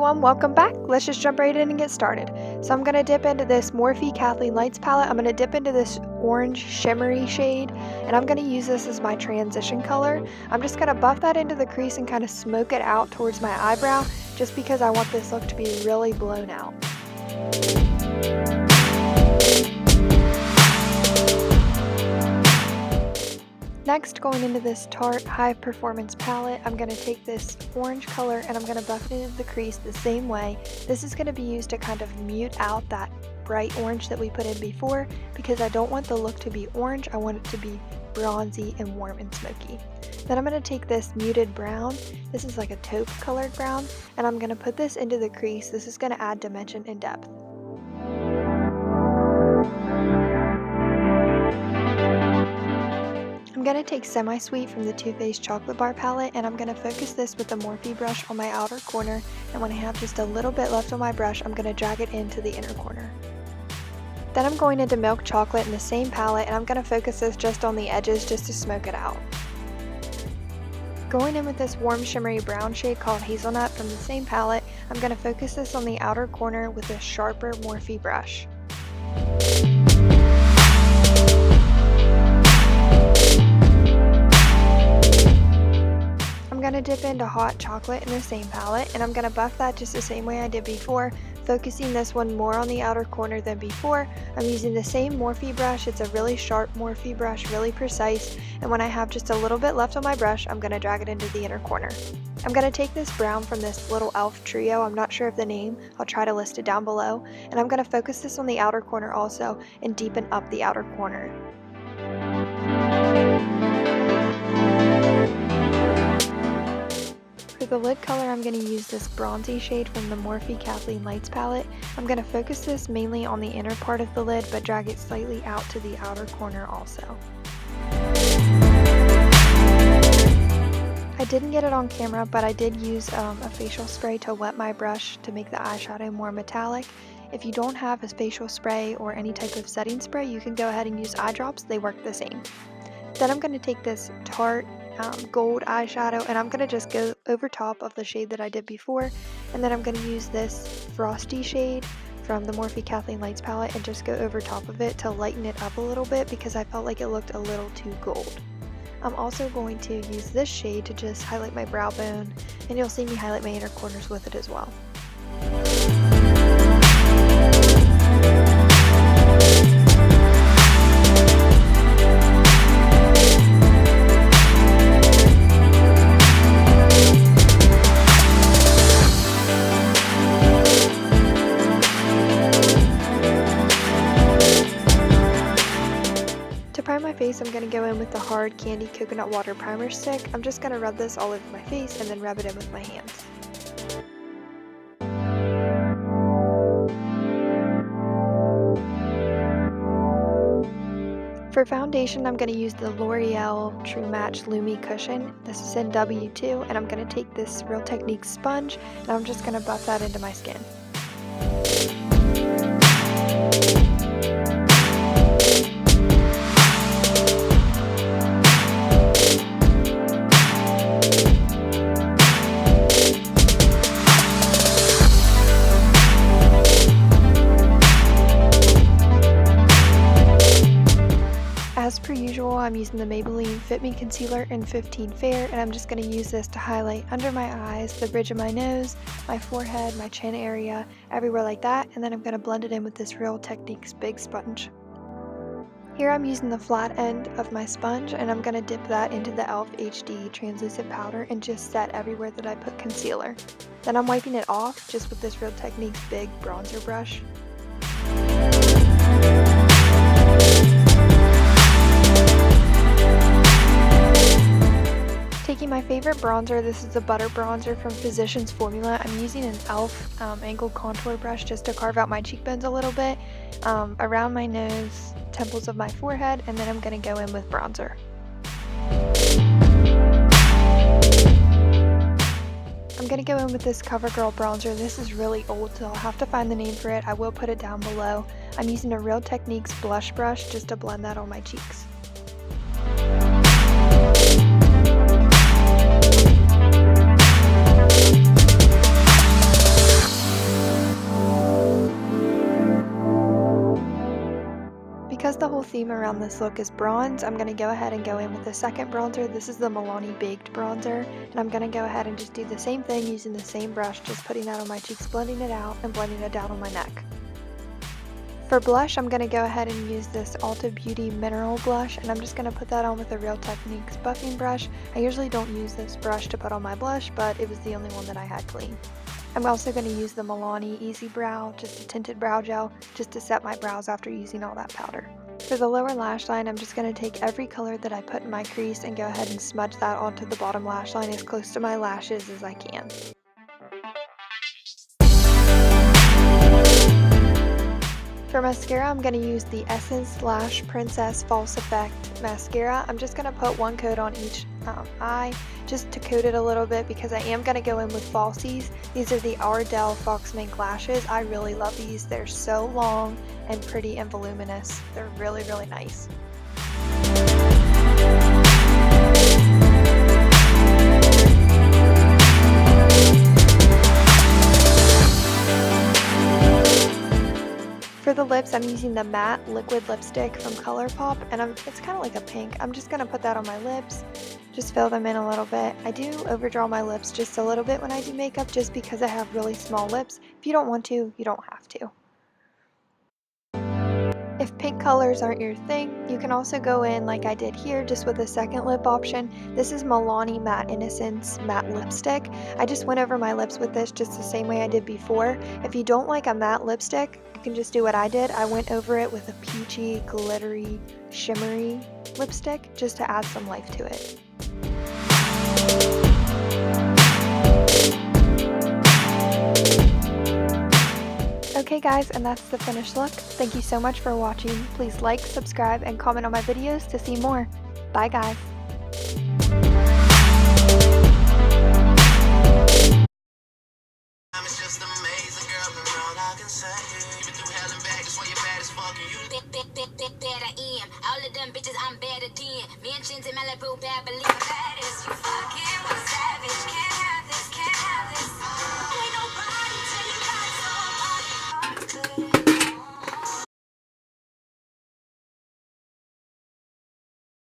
everyone, welcome back. Let's just jump right in and get started. So I'm going to dip into this MorphexKathleenLights palette. I'm going to dip into this orange shimmery shade, and I'm going to use this as my transition color. I'm just going to buff that into the crease and kind of smoke it out towards my eyebrow, just because I want this look to be really blown out. Next, going into this Tarte High Performance palette, I'm going to take this orange color and I'm going to buff it into the crease the same way. This is going to be used to kind of mute out that bright orange that we put in before, because I don't want the look to be orange, I want it to be bronzy and warm and smoky. Then I'm going to take this muted brown, this is like a taupe colored brown, and I'm going to put this into the crease. This is going to add dimension and depth. I'm going to take Semi-Sweet from the Too Faced Chocolate Bar palette, and I'm going to focus this with the Morphe brush on my outer corner, and when I have just a little bit left on my brush, I'm going to drag it into the inner corner. Then I'm going into Milk Chocolate in the same palette, and I'm going to focus this just on the edges just to smoke it out. Going in with this warm shimmery brown shade called Hazelnut from the same palette, I'm going to focus this on the outer corner with a sharper Morphe brush. I'm going to dip into Hot Chocolate in the same palette, and I'm going to buff that just the same way I did before, focusing this one more on the outer corner than before. I'm using the same Morphe brush. It's a really sharp Morphe brush, really precise, and when I have just a little bit left on my brush, I'm going to drag it into the inner corner. I'm going to take this brown from this little e.l.f. trio, I'm not sure of the name, I'll try to list it down below, and I'm going to focus this on the outer corner also and deepen up the outer corner. For the lid color, I'm going to use this Bronzy shade from the MorphexKathleenLights palette. I'm going to focus this mainly on the inner part of the lid, but drag it slightly out to the outer corner also. I didn't get it on camera, but I did use a facial spray to wet my brush to make the eyeshadow more metallic. If you don't have a facial spray or any type of setting spray, you can go ahead and use eye drops. They work the same. Then I'm going to take this Tarte gold eyeshadow, and I'm going to just go over top of the shade that I did before, and then I'm going to use this Frosty shade from the MorphexKathleenLights palette and just go over top of it to lighten it up a little bit, because I felt like it looked a little too gold. I'm also going to use this shade to just highlight my brow bone, and you'll see me highlight my inner corners with it as well. To prime my face, I'm going to go in with the Hard Candy Coconut Water Primer Stick. I'm just going to rub this all over my face and then rub it in with my hands. For foundation, I'm going to use the Loreal Magic Lumi cushion. This is in W2, and I'm going to take this Real Techniques sponge, and I'm just going to buff that into my skin. As per usual, I'm using the Maybelline Fitme Concealer in 15 Fair, and I'm just going to use this to highlight under my eyes, the bridge of my nose, my forehead, my chin area, everywhere like that, and then I'm going to blend it in with this Real Techniques big sponge. Here I'm using the flat end of my sponge, and I'm going to dip that into the e.l.f. HD translucent powder and just set everywhere that I put concealer. Then I'm wiping it off just with this Real Techniques big bronzer brush. Taking my favorite bronzer, this is a butter bronzer from Physicians Formula. I'm using an e.l.f. Angled contour brush just to carve out my cheekbones a little bit, around my nose, temples of my forehead, and then I'm going to go in with bronzer. I'm going to go in with this Covergirl bronzer. This is really old, so I'll have to find the name for it. I will put it down below. I'm using a Real Techniques blush brush just to blend that on my cheeks. theme around this look is bronze, I'm going to go ahead and go in with the second bronzer. This is the Milani Baked Bronzer, and I'm going to go ahead and just do the same thing using the same brush, just putting that on my cheeks, blending it out, and blending it down on my neck. For blush, I'm going to go ahead and use this Ulta Beauty Mineral Blush, and I'm just going to put that on with a Real Techniques buffing brush. I usually don't use this brush to put on my blush, but it was the only one that I had clean. I'm also going to use the Milani Easy Brow, just a tinted brow gel, just to set my brows after using all that powder. For the lower lash line, I'm just going to take every color that I put in my crease and go ahead and smudge that onto the bottom lash line as close to my lashes as I can. For mascara, I'm going to use the Essence Lash Princess False Effect Mascara. I'm just going to put one coat on each eye just to coat it a little bit because I am going to go in with falsies. These are the Ardell Fox Mink Lashes. I really love these. They're so long and pretty and voluminous. They're really, really nice. For the lips, I'm using the matte liquid lipstick from Colorpop, and it's kind of like a pink. I'm just going to put that on my lips, just fill them in a little bit. I do overdraw my lips just a little bit when I do makeup just because I have really small lips. If you don't want to, you don't have to. If pink colors aren't your thing, you can also go in like I did here, just with a second lip option. This is Milani Matte Innocence Matte Lipstick. I just went over my lips with this just the same way I did before. If you don't like a matte lipstick, you can just do what I did. I went over it with a peachy, glittery, shimmery lipstick just to add some life to it. Okay guys, and that's the finished look. Thank you so much for watching. Please like, subscribe, and comment on my videos to see more. Bye guys. All of them bitches, I'm better than. Mansions in Malibu, bad, believe baddest. You fucking with savage,